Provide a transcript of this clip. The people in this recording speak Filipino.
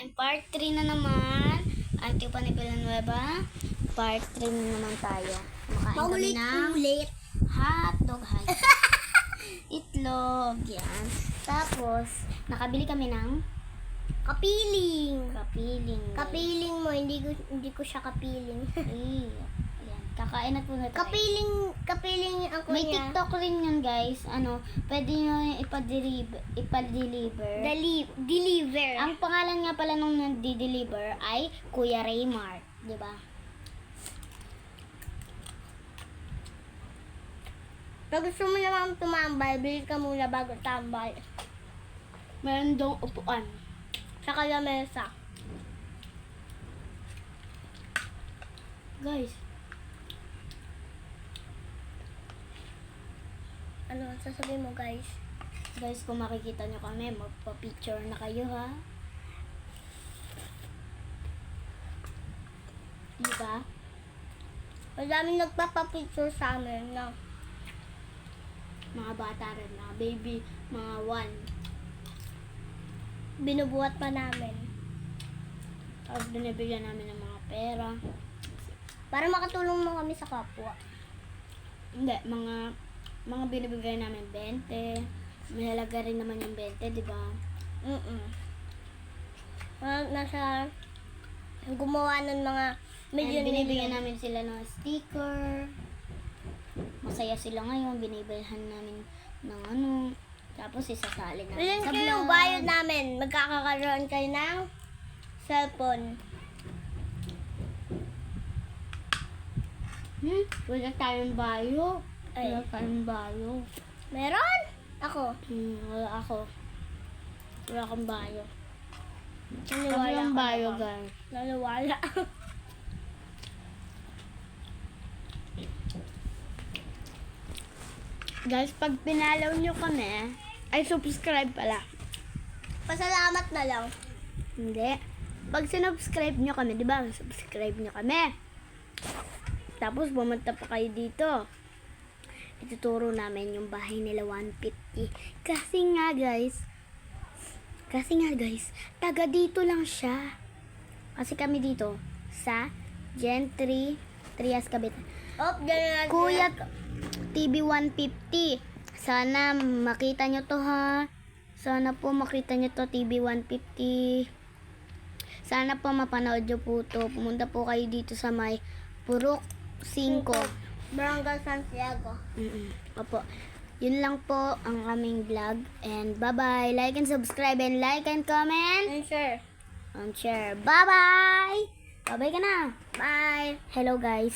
Part 3 na naman. Antio pa ni Villanueva. Part 3 na naman tayo. Kumakain kami ng hotdog. Itlog. Yan. Tapos, nakabili kami ng Kapiling. kapiling. Kapiling mo, hindi ko siya kapiling. Ay, yan. Kakain na po na tayo. Kapiling ang May kuya. TikTok rin yun, guys. Pwede nyo ipa-deliver. Deliver. Ang pangalan nga pala nung nag-deliver ay Kuya Raymart. Diba? Pag gusto mo naman tumambay, bili ka muna bago tambay. Meron dong upuan. Sa lamesa. Guys, Ano ang sasabihin mo, guys? kung makikita nyo kami, magpa-picture na kayo, ha? Diba? Madaming nagpapapicture sa amin na Mga bata rin, mga baby, mga 1. binubuhat pa namin. Tapos binibigyan namin ng mga pera. Para makatulong mo kami sa kapwa. Hindi, mga binibigay namin 20. May halaga rin naman yung 20, di ba? Nasa gumawa ng mga And binibigyan milyon. namin sila ng sticker. Masaya sila ngayon. Binibilhan namin ng Tapos isasali namin Ilan sa kayo ng vlog. bayad namin? Magkakakaroon kayo ng cellphone. Wala tayong bayo. Ay. Wala tayong bayo. Meron? Ako. Wala ako. Wala akong bayo. Naniwala Walang ka bayo, naman. guys. Naniwala. Guys, pag pinalaw nyo kami, ay subscribe pala. Pasalamat na lang. Hindi. Pag sinubscribe nyo kami, di ba? Subscribe nyo kami. Tapos pumunta pa kayo dito. Ituturo namin yung bahay nila 150. Kasi nga guys, taga dito lang siya. Kasi kami dito sa Gen 3, Trias Cavite. Ganun na. Kuya TV 150. Sana makita nyo to, ha. Sana po makita nyo to, TV 150. Sana po mapanood nyo po to. Pumunta po kayo dito sa may Purok 5. Barangay Santiago. Opo. Yun lang po ang aming vlog. And bye-bye. Like and subscribe and like and comment. And sure. And share. Bye-bye! Bye-bye ka na. Bye. Hello, guys.